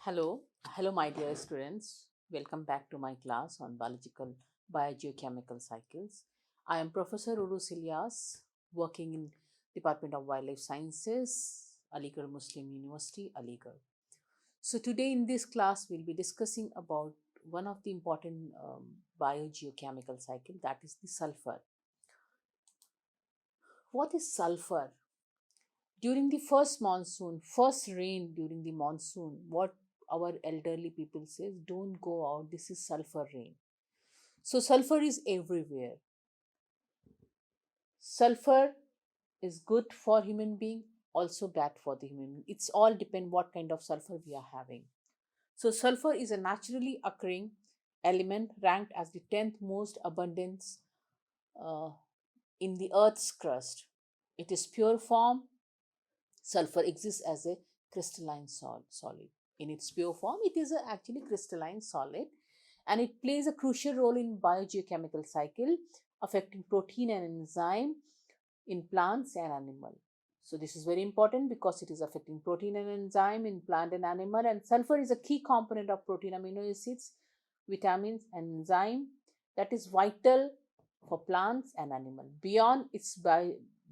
Hello, my dear students. Welcome back to my class on biological biogeochemical cycles. I am Professor Urus Ilyas, working in Department of Wildlife Sciences, Aligarh Muslim University, Aligarh. So today in this class, we'll be discussing about one of the important biogeochemical cycle, that is the sulfur. What is sulfur? During the first monsoon, first rain during the monsoon, what our elderly people says, don't go out, this is sulfur rain. So sulfur is everywhere. Sulfur is good for human being, also bad for the human being. It's all depend what kind of sulfur we are having. So sulfur is a naturally occurring element ranked as the 10th most abundance uh, in the earth's crust. It is pure form. Sulfur exists as a crystalline solid. In its pure form, it is actually crystalline solid, and it plays a crucial role in biogeochemical cycle, affecting protein and enzyme in plants and animal. So this is very important because it is affecting protein and enzyme in plant and animal, and sulfur is a key component of protein, amino acids, vitamins, and enzyme that is vital for plants and animal. Beyond its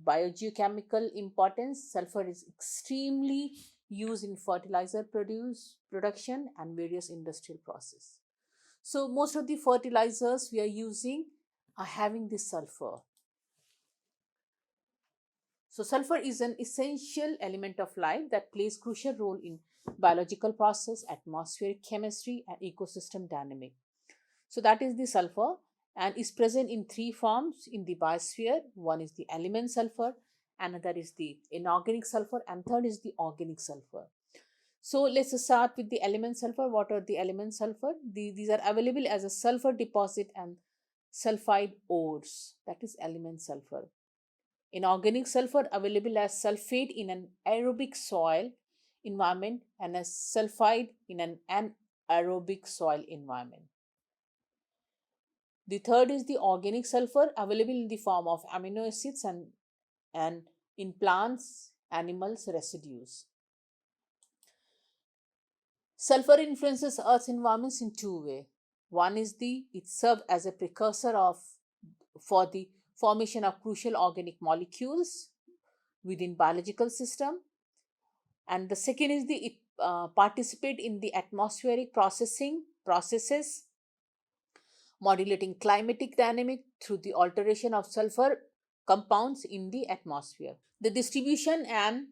biogeochemical importance, sulfur is extremely used in fertilizer production and various industrial processes. So most of the fertilizers we are using are having this sulfur. So sulfur is an essential element of life that plays crucial role in biological process, atmospheric chemistry, and ecosystem dynamic. So that is the sulfur, and is present in three forms in the biosphere. One is the element sulfur, another is the inorganic sulfur, and third is the organic sulfur. So let's start with the element sulfur. What are the element sulfur? These are available as a sulfur deposit and sulfide ores. That is element sulfur. Inorganic sulfur available as sulfate in an aerobic soil environment and as sulfide in an anaerobic soil environment. The third is the organic sulfur available in the form of amino acids and in plants, animals, residues. Sulfur influences Earth's environments in two ways. One is it serves as a precursor for the formation of crucial organic molecules within biological system, and the second is it participate in the atmospheric processes modulating climatic dynamic through the alteration of sulfur compounds in the atmosphere. The distribution and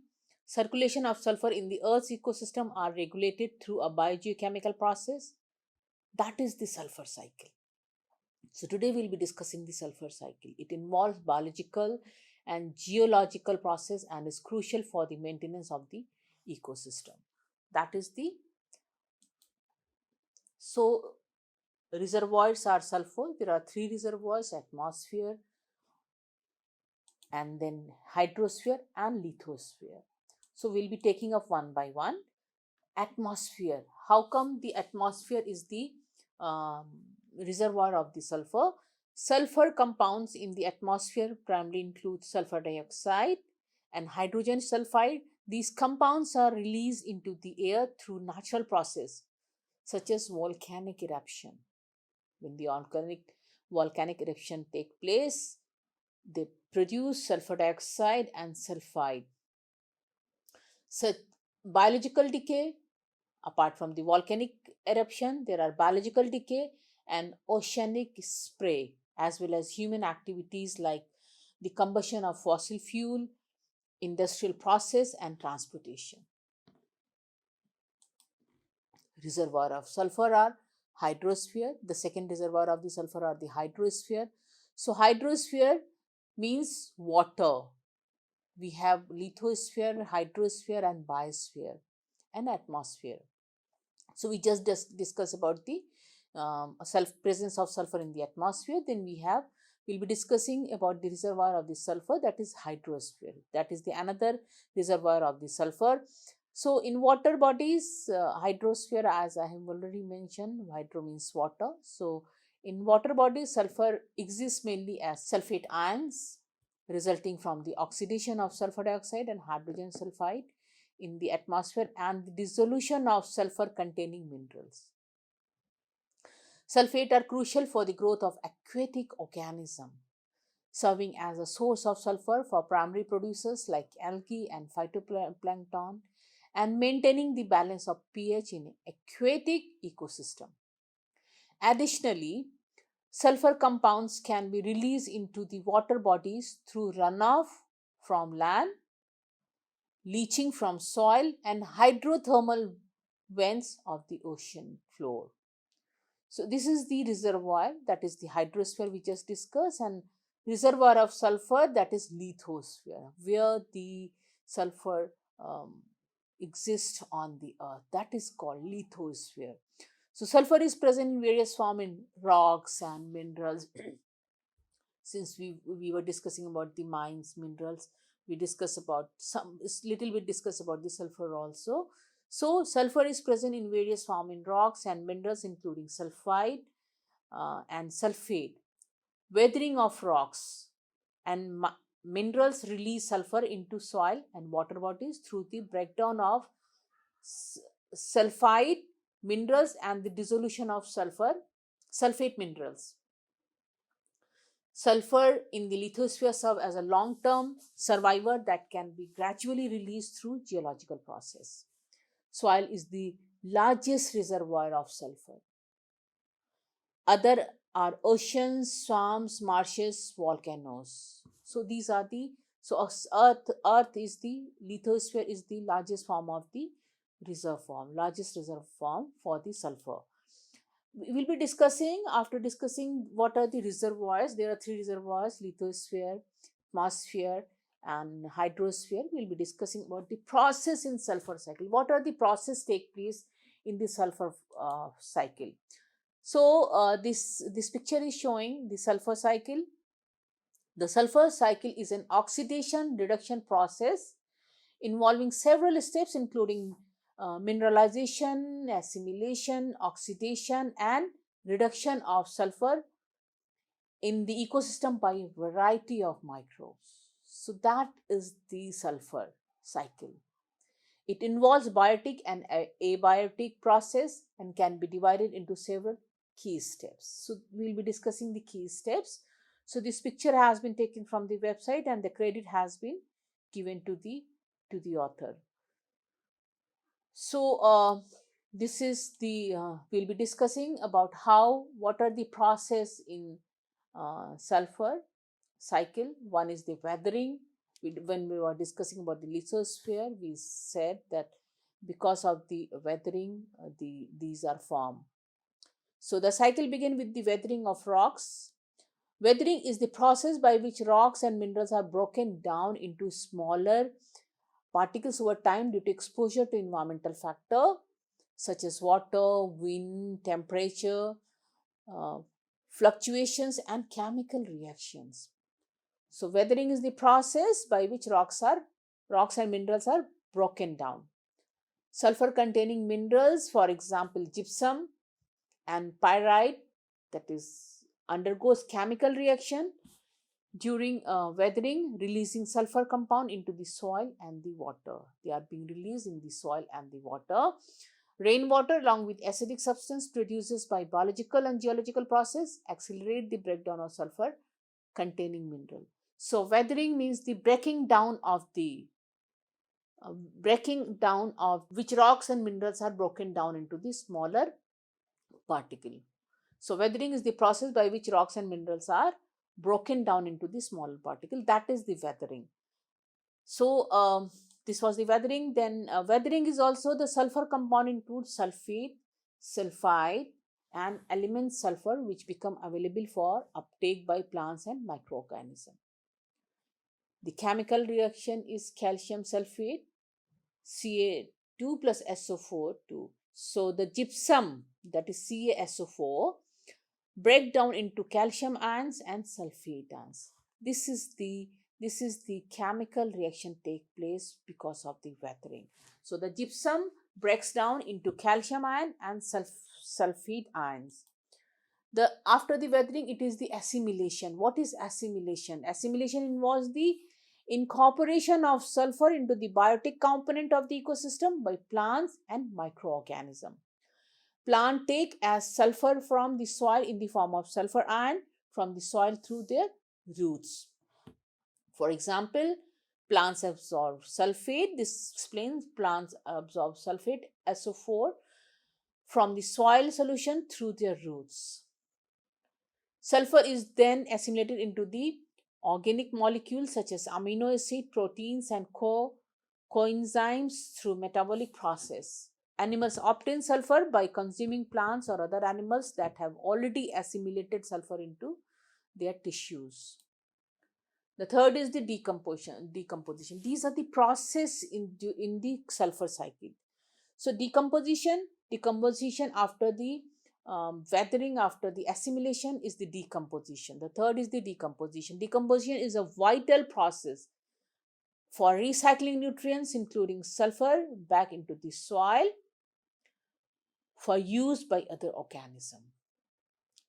circulation of sulfur in the Earth's ecosystem are regulated through a biogeochemical process, that is the sulfur cycle. So today we'll be discussing the sulfur cycle. It involves biological and geological process and is crucial for the maintenance of the ecosystem. That is the so reservoirs are sulfur. There are three reservoirs: atmosphere, and then hydrosphere and lithosphere. So we'll be taking up one by one. Atmosphere. How come the atmosphere is the um, reservoir of the sulfur? Sulfur compounds in the atmosphere primarily include sulfur dioxide and hydrogen sulfide. These compounds are released into the air through natural process such as volcanic eruption. When the volcanic eruption take place, they produce sulfur dioxide and sulfide. So biological decay, apart from the volcanic eruption, there are biological decay and oceanic spray, as well as human activities like the combustion of fossil fuel, industrial process, and transportation. Reservoir of sulfur are hydrosphere. The second reservoir of the sulfur are the hydrosphere. So hydrosphere means water. We have lithosphere, hydrosphere, and biosphere, and atmosphere. So we just discuss about the presence of sulfur in the atmosphere. Then we'll be discussing about the reservoir of the sulfur, that is hydrosphere. That is the another reservoir of the sulfur. So in water bodies, hydrosphere, as I have already mentioned, hydro means water. So in water bodies, sulfur exists mainly as sulfate ions resulting from the oxidation of sulfur dioxide and hydrogen sulfide in the atmosphere and the dissolution of sulfur containing minerals. Sulfate are crucial for the growth of aquatic organisms, serving as a source of sulfur for primary producers like algae and phytoplankton, and maintaining the balance of pH in aquatic ecosystem. Additionally, sulfur compounds can be released into the water bodies through runoff from land, leaching from soil, and hydrothermal vents of the ocean floor. So this is the reservoir, that is the hydrosphere we just discussed, and reservoir of sulfur, that is lithosphere, where the sulfur exists on the earth. That is called lithosphere. So sulfur is present in various form in rocks and minerals. Since we were discussing about the mines, minerals, we discuss about some little bit discuss about the sulfur also. So sulfur is present in various form in rocks and minerals, including sulfide and sulfate. Weathering of rocks and minerals release sulfur into soil and water bodies through the breakdown of sulfide minerals and the dissolution of sulfate minerals. Sulfur in the lithosphere serve as a long-term survivor that can be gradually released through geological process. Soil is the largest reservoir of sulfur. Other are oceans, swamps, marshes, volcanoes. So these are the earth is the lithosphere is the largest form of the largest reserve form for the sulfur. We will be discussing, after discussing what are the reservoirs, there are three reservoirs: lithosphere, atmosphere, and hydrosphere. We will be discussing about the process in sulfur cycle. What are the process take place in the sulfur cycle? So this picture is showing the sulfur cycle. The sulfur cycle is an oxidation reduction process involving several steps, including mineralization, assimilation, oxidation, and reduction of sulfur in the ecosystem by a variety of microbes. So that is the sulfur cycle. It involves biotic and abiotic process and can be divided into several key steps. So we'll be discussing the key steps. So this picture has been taken from the website and the credit has been given to the author. So this is the we'll be discussing about what are the process in sulfur cycle. One is the weathering. When we were discussing about the lithosphere, we said that because of the weathering, these are formed. So the cycle begins with the weathering of rocks. Weathering is the process by which rocks and minerals are broken down into smaller particles over time due to exposure to environmental factor such as water, wind, temperature, fluctuations, and chemical reactions. So weathering is the process by which rocks and minerals are broken down. Sulfur containing minerals, for example gypsum and pyrite, that is undergoes chemical reaction during weathering, releasing sulfur compound into the soil and the water. They are being released in the soil and the water. Rainwater along with acidic substance produced by biological and geological process accelerate the breakdown of sulfur containing mineral. So weathering means the breaking down of which rocks and minerals are broken down into the smaller particle. So weathering is the process by which rocks and minerals are broken down into the smaller particle. That is the weathering. So this was the weathering. Then weathering is also the sulfur compound includes sulfate, sulfide, and element sulfur which become available for uptake by plants and microorganisms. The chemical reaction is calcium sulfate, Ca2 plus SO4 2. So the gypsum, that is CaSO4, break down into calcium ions and sulfate ions. This is the chemical reaction take place because of the weathering. So the gypsum breaks down into calcium ion and sulfate ions. After the weathering, it is the assimilation. What is assimilation? Assimilation involves the incorporation of sulfur into the biotic component of the ecosystem by plants and microorganisms. Plants take as sulfur from the soil in the form of sulfur ion from the soil through their roots. For example, plants absorb sulfate. This explains plants absorb sulfate SO4 from the soil solution through their roots. Sulfur is then assimilated into the organic molecules such as amino acid, proteins, and coenzymes through metabolic process. Animals obtain sulfur by consuming plants or other animals that have already assimilated sulfur into their tissues. The third is the decomposition. These are the process in the sulfur cycle. So decomposition after the weathering, after the assimilation, is the decomposition. The third is the decomposition. Decomposition is a vital process for recycling nutrients, including sulfur, back into the soil for use by other organisms.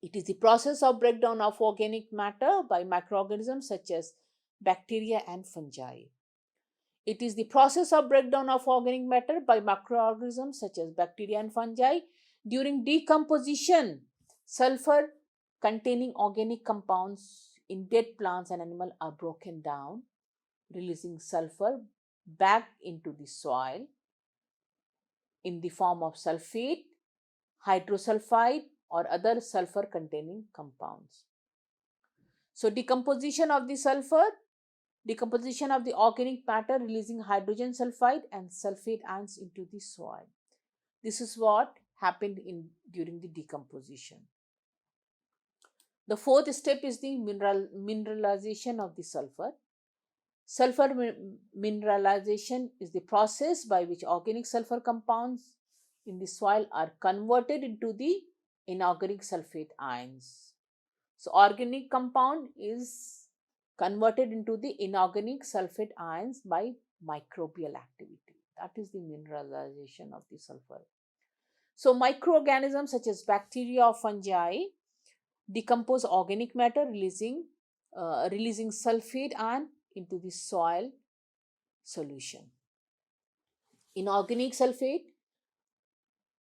It is the process of breakdown of organic matter by microorganisms such as bacteria and fungi. It is the process of breakdown of organic matter by microorganisms such as bacteria and fungi. During decomposition, sulfur containing organic compounds in dead plants and animals are broken down, releasing sulfur back into the soil in the form of sulfate, hydrosulfide, or other sulfur containing compounds. So decomposition of the organic matter releasing hydrogen sulfide and sulfate ions into the soil. This is what happened during the decomposition. The fourth step is the mineralization of the sulfur. Sulfur mineralization is the process by which organic sulfur compounds in the soil are converted into the inorganic sulfate ions. So organic compound is converted into the inorganic sulfate ions by microbial activity. That is the mineralization of the sulfur. So microorganisms such as bacteria or fungi decompose organic matter, releasing sulfate ion into the soil solution. Inorganic sulfate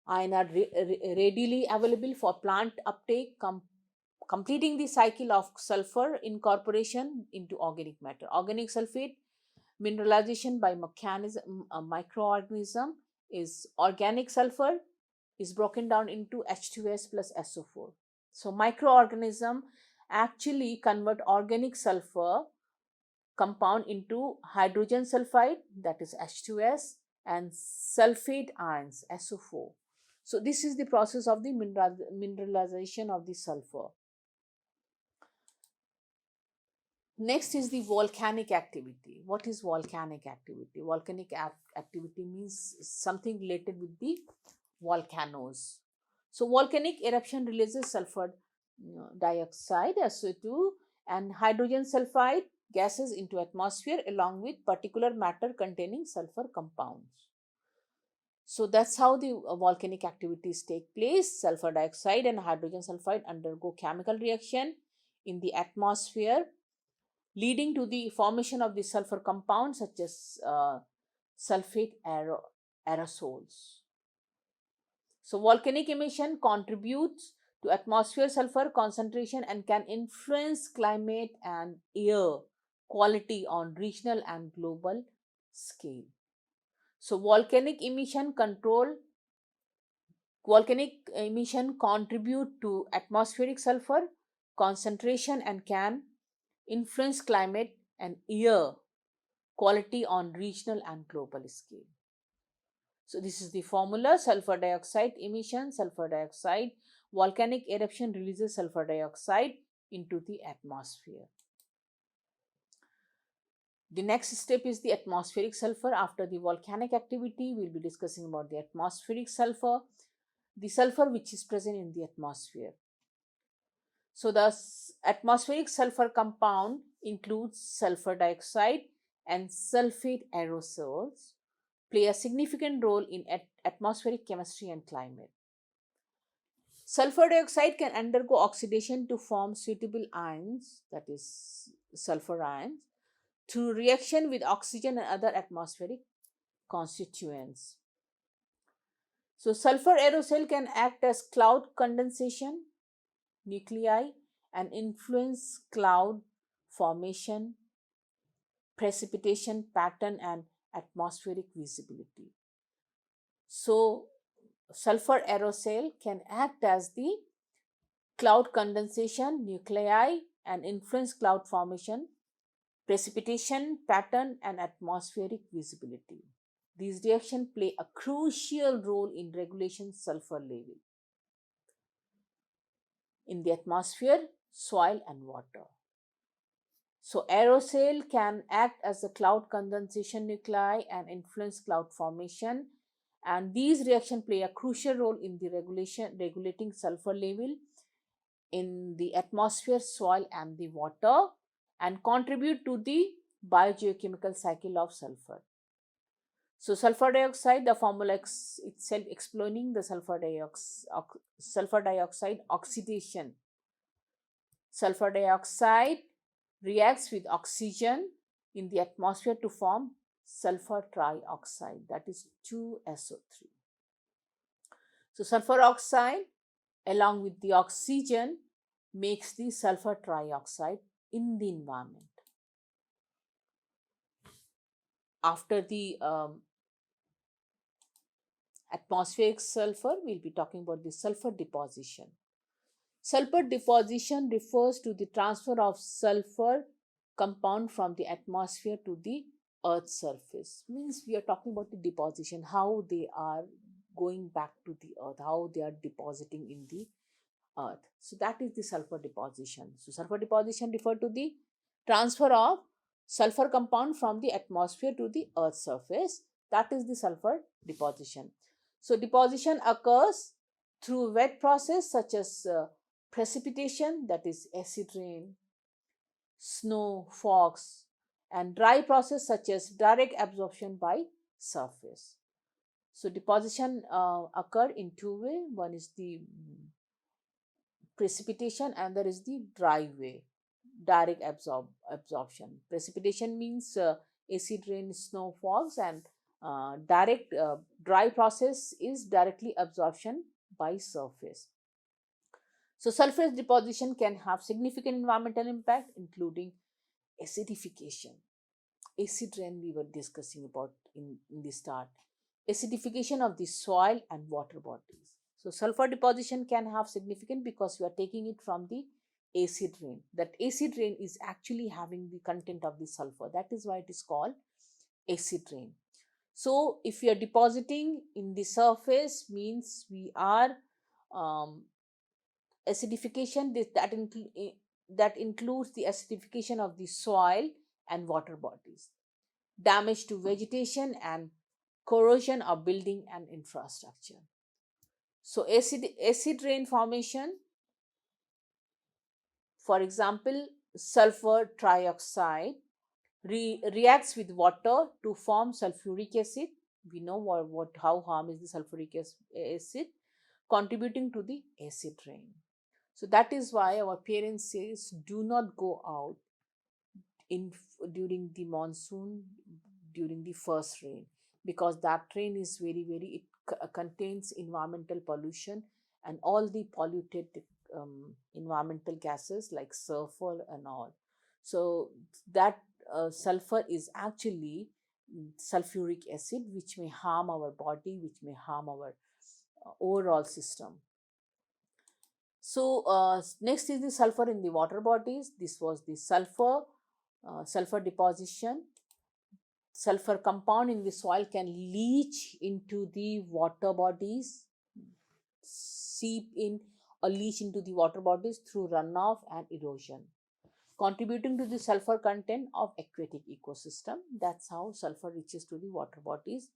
ion are readily available for plant uptake, completing the cycle of sulfur incorporation into organic matter. Organic sulfate mineralization by microorganism is organic sulfur is broken down into H2S plus SO4. So microorganism actually convert organic sulfur compound into hydrogen sulfide, that is H2S, and sulfate ions, SO4. So this is the process of the mineralization of the sulfur. Next is the volcanic activity. What is volcanic activity? Volcanic activity means something related with the volcanoes. So volcanic eruption releases sulfur dioxide, SO2, and hydrogen sulfide gases into atmosphere along with particular matter containing sulfur compounds. So that's how the volcanic activities take place. Sulfur dioxide and hydrogen sulfide undergo chemical reaction in the atmosphere, leading to the formation of the sulfur compounds such as sulfate aerosols. So volcanic emission contributes to atmosphere sulfur concentration and can influence climate and air quality on regional and global scale. So volcanic emission contribute to atmospheric sulfur concentration and can influence climate and air quality on regional and global scale. So this is the formula: sulfur dioxide emission, sulfur dioxide, volcanic eruption releases sulfur dioxide into the atmosphere. The next step is the atmospheric sulfur. After the volcanic activity, we will be discussing about the atmospheric sulfur, the sulfur which is present in the atmosphere. So the atmospheric sulfur compound includes sulfur dioxide and sulfate aerosols play a significant role in atmospheric chemistry and climate. Sulfur dioxide can undergo oxidation to form suitable ions, that is sulfur ions. through reaction with oxygen and other atmospheric constituents. So, sulfur aerosol can act as cloud condensation nuclei and influence cloud formation, precipitation pattern, and atmospheric visibility. So, sulfur aerosol can act as the cloud condensation nuclei and influence cloud formation, precipitation pattern, and atmospheric visibility. These reactions play a crucial role in regulation sulfur level in the atmosphere, soil, and water. So, aerosol can act as a cloud condensation nuclei and influence cloud formation, and these reactions play a crucial role in the regulating sulfur level in the atmosphere, soil, and the water, and contribute to the biogeochemical cycle of sulfur. So, sulfur dioxide, the formula itself explaining the sulfur dioxide oxidation. Sulfur dioxide reacts with oxygen in the atmosphere to form sulfur trioxide, that is 2SO3. So, sulfur oxide along with the oxygen makes the sulfur trioxide in the environment. After the atmospheric sulfur, we'll be talking about the sulfur deposition. Sulfur deposition refers to the transfer of sulfur compound from the atmosphere to the earth's surface. Means we are talking about the deposition, how they are going back to the earth, how they are depositing in the earth. So that is the sulfur deposition. So sulfur deposition refer to the transfer of sulfur compound from the atmosphere to the earth's surface. That is the sulfur deposition. So deposition occurs through wet process such as precipitation, that is acid rain, snow, fogs, and dry process such as direct absorption by surface. So deposition occur in two ways. One is the precipitation and there is the dry way, direct absorption. Precipitation means acid rain, snow, fogs, and direct dry process is directly absorption by surface. So sulfur deposition can have significant environmental impact including acidification. Acid rain we were discussing about in the start. Acidification of the soil and water bodies. So sulfur deposition can have significant because we are taking it from the acid rain. That acid rain is actually having the content of the sulfur. That is why it is called acid rain. So if we are depositing in the surface means we are acidification that includes the acidification of the soil and water bodies, damage to vegetation and corrosion of building and infrastructure. So acid rain formation, for example, sulfur trioxide reacts with water to form sulfuric acid. We know how harm is the sulfuric acid, contributing to the acid rain. So that is why our parents says do not go out during the monsoon, during the first rain, because that rain is very it contains environmental pollution and all the polluted environmental gases like sulfur and all. So that sulfur is actually sulfuric acid which may harm our body, which may harm our overall system. So next is the sulfur in the water bodies. This was the sulfur deposition. Sulfur compound in the soil can leach into the water bodies, seep in or leach into the water bodies through runoff and erosion, contributing to the sulfur content of aquatic ecosystem. That's how sulfur reaches to the water bodies.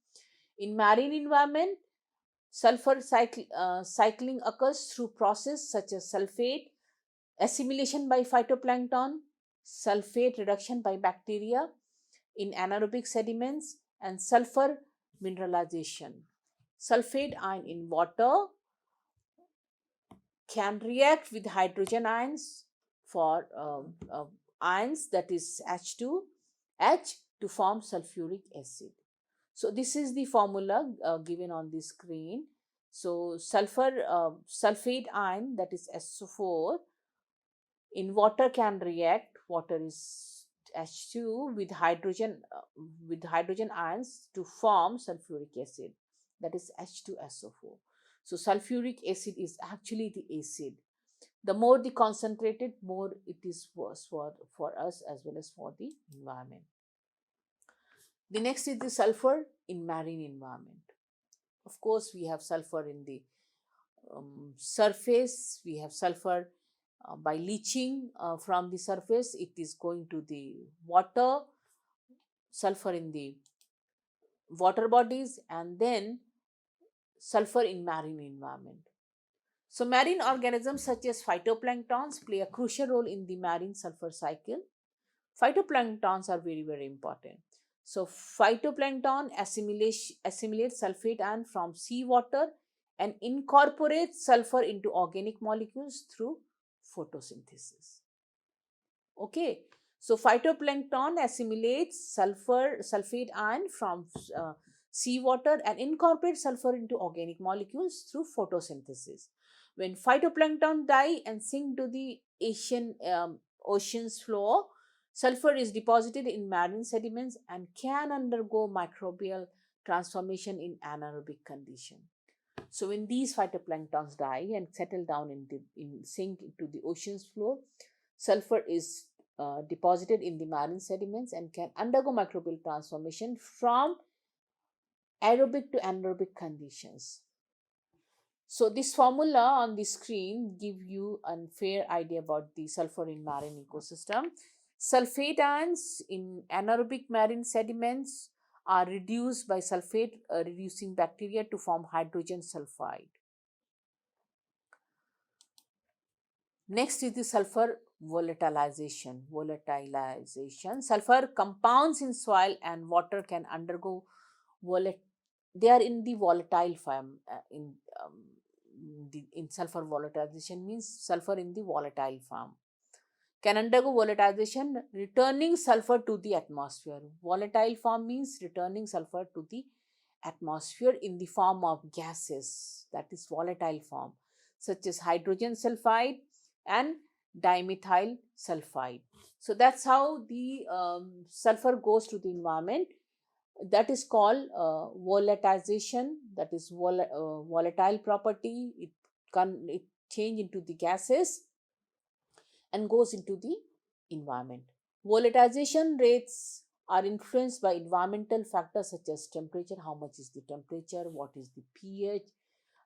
In marine environment, sulfur cycling occurs through process such as sulfate assimilation by phytoplankton, sulfate reduction by bacteria in anaerobic sediments, and sulfur mineralization. Sulfate ion in water can react with hydrogen ions for ions, that is H2, H to form sulfuric acid. So this is the formula given on the screen. So sulfate ion, that is SO4, in water can react. Water is H2 with hydrogen ions to form sulfuric acid, that is H2SO4. So sulfuric acid is actually the acid. The more the concentrated, more it is worse for us as well as for the environment. The next is the sulfur in marine environment. Of course, we have sulfur in the surface. We have sulfur by leaching from the surface. It is going to the water, sulfur in the water bodies, and then sulfur in marine environment. So marine organisms such as phytoplanktons play a crucial role in the marine sulfur cycle. Phytoplanktons are very, very important. So phytoplankton assimilates sulfate ion from seawater and incorporates sulfur into organic molecules through photosynthesis. Okay, so phytoplankton assimilates sulfate ion from seawater and incorporates sulfur into organic molecules through photosynthesis. When phytoplankton die and sink to the ocean's floor, sulfur is deposited in marine sediments and can undergo microbial transformation in anaerobic condition. So when these phytoplanktons die and settle down sink into the ocean's floor, sulfur is deposited in the marine sediments and can undergo microbial transformation from aerobic to anaerobic conditions. So this formula on the screen give you a fair idea about the sulfur in marine ecosystem. Sulfate ions in anaerobic marine sediments are reduced by sulfate reducing bacteria to form hydrogen sulfide. Next is the sulfur volatilization. Sulfur compounds in soil and water can undergo they are in the volatile form. In sulfur volatilization means sulfur in the volatile form can undergo volatilization, returning sulfur to the atmosphere. Volatile form means returning sulfur to the atmosphere in the form of gases, that is volatile form, such as hydrogen sulfide and dimethyl sulfide. So that's how the sulfur goes to the environment. That is called volatilization. That is volatile property. It change into the gases and goes into the environment. Volatilization rates are influenced by environmental factors such as temperature, how much is the temperature, what is the pH,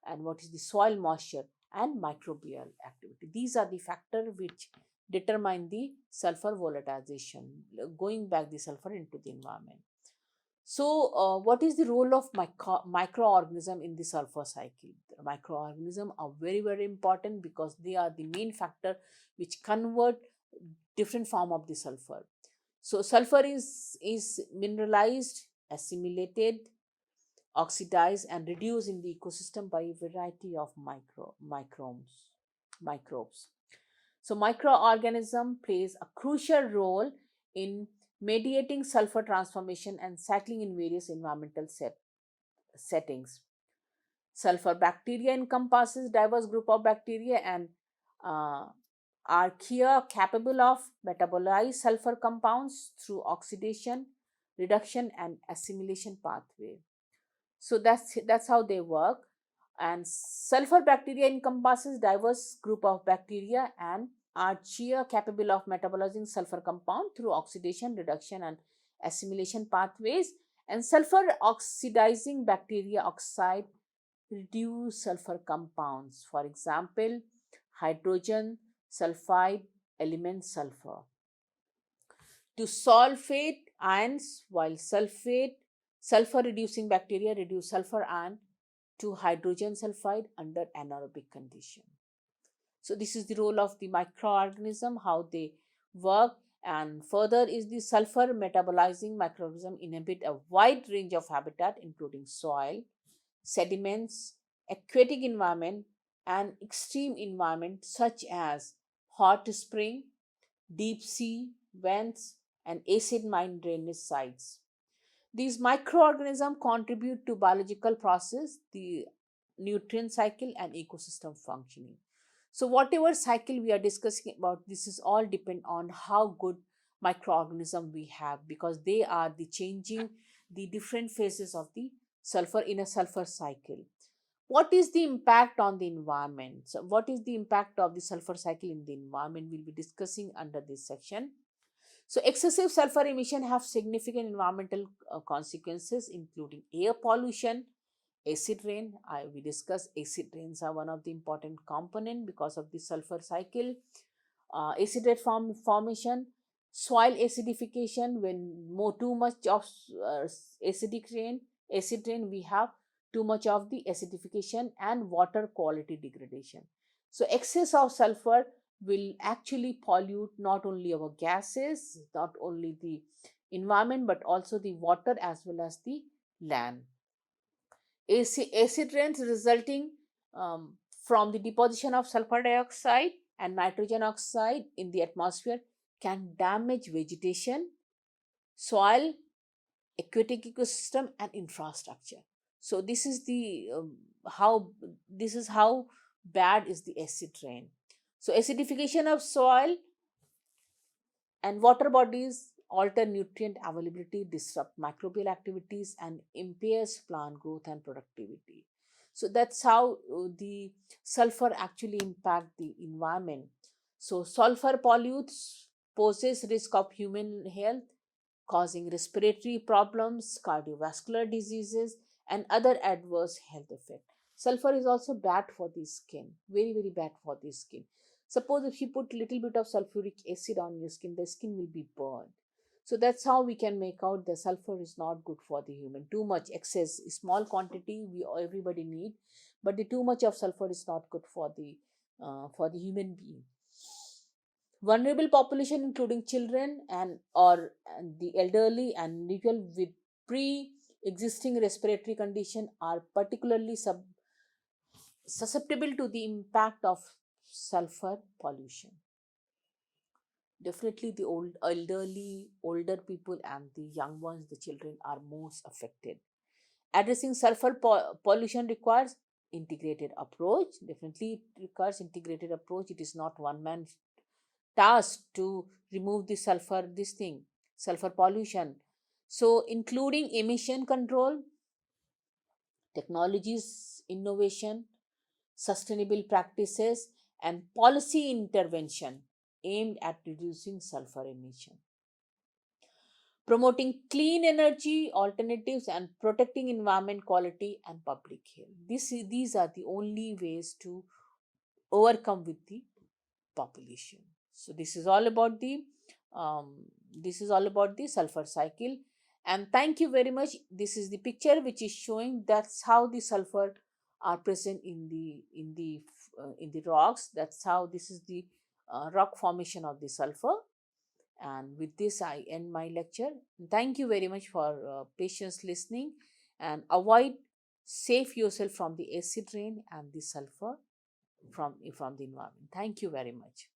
and what is the soil moisture, and microbial activity. These are the factors which determine the sulfur volatilization, going back the sulfur into the environment. So, what is the role of microorganism in the sulfur cycle? The microorganisms are very, very important because they are the main factor which convert different form of the sulfur. So, sulfur is mineralized, assimilated, oxidized, and reduced in the ecosystem by a variety of microbes. So, microorganism plays a crucial role in mediating sulfur transformation and cycling in various environmental settings. Sulfur bacteria encompasses diverse group of bacteria and archaea capable of metabolize sulfur compounds through oxidation, reduction, and assimilation pathway. So that's how they work. And sulfur bacteria encompasses diverse group of bacteria and archaea capable of metabolizing sulfur compound through oxidation, reduction, and assimilation pathways. And sulfur oxidizing bacteria oxide reduce sulfur compounds. For example, hydrogen sulfide element sulfur to sulfate ions, while sulfur reducing bacteria reduce sulfur ion to hydrogen sulfide under anaerobic condition. So this is the role of the microorganism, how they work. And further is the sulfur metabolizing microorganism inhabit a wide range of habitat including soil, sediments, aquatic environment, and extreme environment such as hot spring, deep sea, vents, and acid mine drainage sites. These microorganisms contribute to biological process, the nutrient cycle and ecosystem functioning. So whatever cycle we are discussing about, this is all depend on how good microorganism we have, because they are the changing the different phases of the sulfur in a sulfur cycle. What is the impact on the environment? So what is the impact of the sulfur cycle in the environment? We'll be discussing under this section. So excessive sulfur emission have significant environmental consequences, including air pollution, acid rain. We discussed acid rains are one of the important component because of the sulfur cycle. Acid rain formation, soil acidification. When more too much of uh, acidic rain, acid rain, we have too much of the acidification and water quality degradation. So excess of sulfur will actually pollute not only our gases, not only the environment, but also the water as well as the land. Acid rains resulting from the deposition of sulfur dioxide and nitrogen oxide in the atmosphere can damage vegetation, soil, aquatic ecosystem, and infrastructure. So this is how bad is the acid rain. So acidification of soil and water bodies alter nutrient availability, disrupt microbial activities, and impairs plant growth and productivity. So that's how the sulfur actually impact the environment. So sulfur pollutes, poses risk of human health, causing respiratory problems, cardiovascular diseases, and other adverse health effects. Sulfur is also bad for the skin, very, very bad for the skin. Suppose if you put little bit of sulfuric acid on your skin, the skin will be burned. So that's how we can make out the sulfur is not good for the human. Too much excess, small quantity we everybody need, but the too much of sulfur is not good for the human being. Vulnerable population including children and the elderly and individual with pre-existing respiratory condition are particularly susceptible to the impact of sulfur pollution. Definitely the older people and the young ones, the children are most affected. Addressing sulfur pollution requires integrated approach. Definitely it requires integrated approach. It is not one man task to remove the sulfur pollution. So including emission control, technologies innovation, sustainable practices, and policy intervention aimed at reducing sulfur emission, promoting clean energy alternatives, and protecting environment quality and public health. These are the only ways to overcome with the population. So um, this is all about the sulfur cycle. And thank you very much. This is the picture which is showing that's how the sulfur are present in the rocks. That's how this is the rock formation of the sulfur. And with this, I end my lecture. Thank you very much for patience listening, and avoid save yourself from the acid rain and the sulfur from the environment. Thank you very much.